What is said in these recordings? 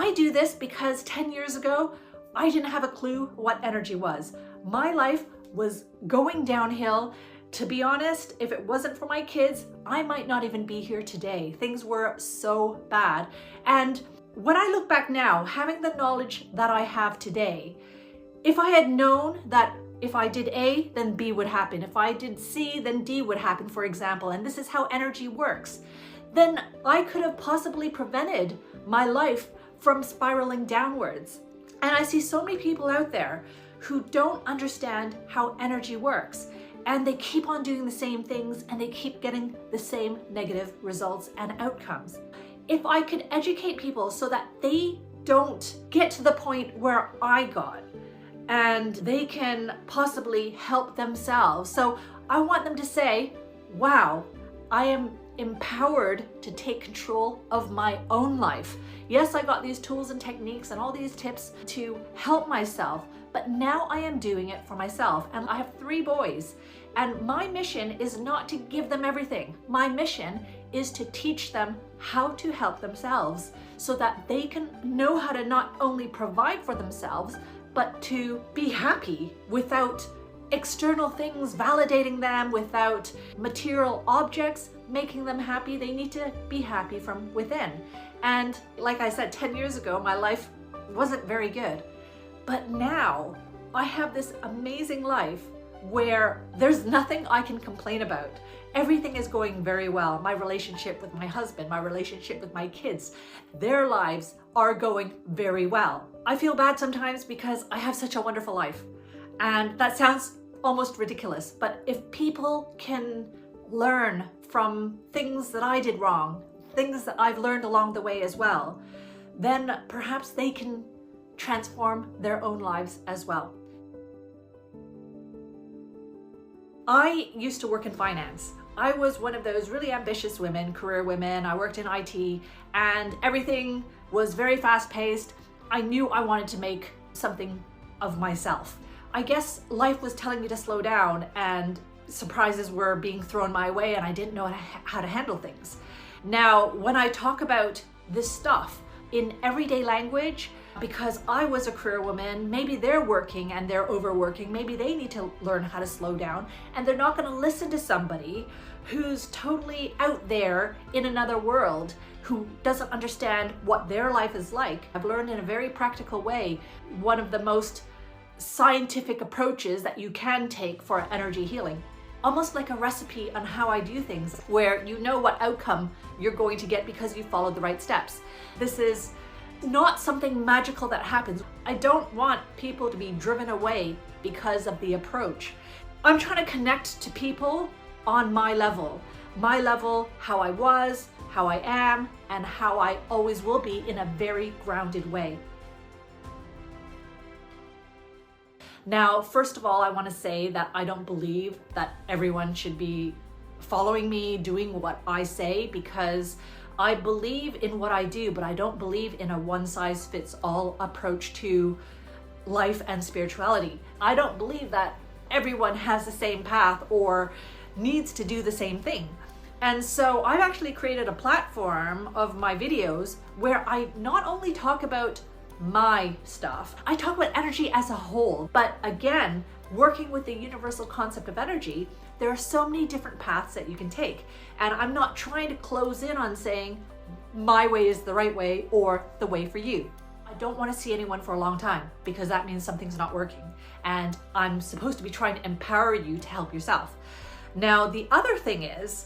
I do this because 10 years ago, I didn't have a clue what energy was. My life was going downhill. To be honest, if it wasn't for my kids, I might not even be here today. Things were so bad. And when I look back now, having the knowledge that I have today, if I had known that if I did A, then B would happen. If I did C, then D would happen, for example, and this is how energy works, then I could have possibly prevented my life from spiraling downwards. And I see so many people out there who don't understand how energy works, and they keep on doing the same things and they keep getting the same negative results and outcomes. If I could educate people so that they don't get to the point where I got, and they can possibly help themselves. So I want them to say, wow, I am empowered to take control of my own life. Yes, I got these tools and techniques and all these tips to help myself, but now I am doing it for myself. And I have 3 boys, and my mission is not to give them everything. My mission is to teach them how to help themselves so that they can know how to not only provide for themselves, but to be happy without external things validating them, without material objects making them happy. They need to be happy from within. And like I said, 10 years ago, my life wasn't very good. But now I have this amazing life where there's nothing I can complain about. Everything is going very well. My relationship with my husband, my relationship with my kids, their lives are going very well. I feel bad sometimes because I have such a wonderful life. And that sounds almost ridiculous, but if people can learn from things that I did wrong, things that I've learned along the way as well, then perhaps they can transform their own lives as well. I used to work in finance. I was one of those really ambitious women, career women. I worked in IT and everything was very fast paced. I knew I wanted to make something of myself. I guess life was telling me to slow down and surprises were being thrown my way and I didn't know how to handle things. Now, when I talk about this stuff in everyday language, because I was a career woman, maybe they're working and they're overworking, maybe they need to learn how to slow down, and they're not going to listen to somebody who's totally out there in another world, who doesn't understand what their life is like. I've learned in a very practical way one of the most scientific approaches that you can take for energy healing. Almost like a recipe on how I do things, where you know what outcome you're going to get because you followed the right steps. This is not something magical that happens. I don't want people to be driven away because of the approach. I'm trying to connect to people on my level, how I was, how I am, and how I always will be, in a very grounded way. Now, first of all, I want to say that I don't believe that everyone should be following me, doing what I say, because I believe in what I do, but I don't believe in a one-size-fits-all approach to life and spirituality. I don't believe that everyone has the same path or needs to do the same thing. And so I've actually created a platform of my videos where I not only talk about my stuff, I talk about energy as a whole. But again, working with the universal concept of energy, there are so many different paths that you can take. And I'm not trying to close in on saying my way is the right way or the way for you. I don't want to see anyone for a long time, because that means something's not working. And I'm supposed to be trying to empower you to help yourself. Now, the other thing is,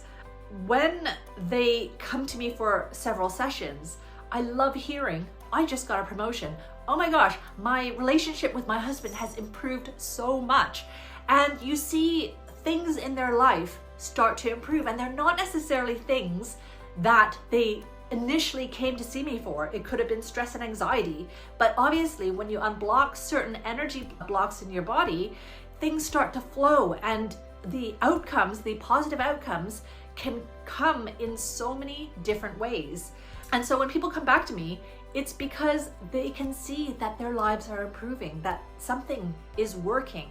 when they come to me for several sessions, I love hearing, I just got a promotion. Oh my gosh, my relationship with my husband has improved so much. And you see things in their life start to improve, and they're not necessarily things that they initially came to see me for. It could have been stress and anxiety, but obviously when you unblock certain energy blocks in your body, things start to flow, and the outcomes, the positive outcomes, can come in so many different ways. And so when people come back to me, it's because they can see that their lives are improving, that something is working.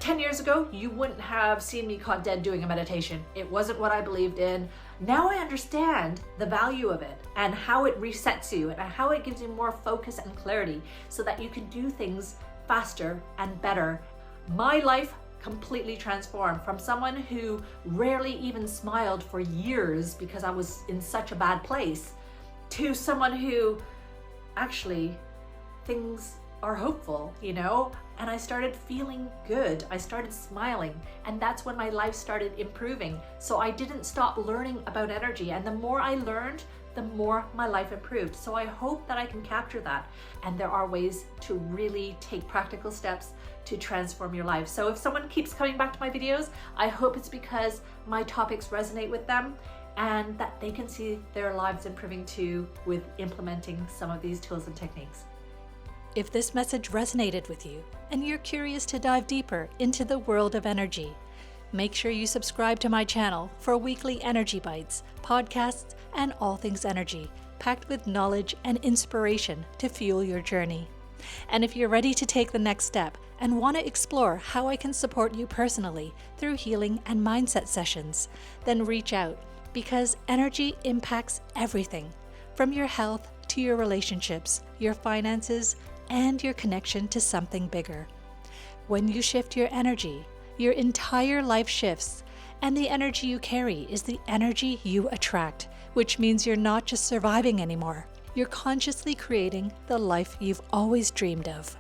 10 years ago, you wouldn't have seen me caught dead doing a meditation. It wasn't what I believed in. Now I understand the value of it and how it resets you and how it gives you more focus and clarity so that you can do things faster and better. My life completely transformed from someone who rarely even smiled for years because I was in such a bad place to someone who actually things are hopeful, and I started feeling good. I started smiling, and that's when my life started improving. So I didn't stop learning about energy, and the more I learned, the more my life improved. So I hope that I can capture that, and there are ways to really take practical steps to transform your life. So if someone keeps coming back to my videos, I hope it's because my topics resonate with them and that they can see their lives improving too with implementing some of these tools and techniques. If this message resonated with you and you're curious to dive deeper into the world of energy, make sure you subscribe to my channel for weekly energy bites, podcasts, and all things energy, packed with knowledge and inspiration to fuel your journey. And if you're ready to take the next step and want to explore how I can support you personally through healing and mindset sessions, then reach out, because energy impacts everything from your health to your relationships, your finances, and your connection to something bigger. When you shift your energy, your entire life shifts, and the energy you carry is the energy you attract, which means you're not just surviving anymore. You're consciously creating the life you've always dreamed of.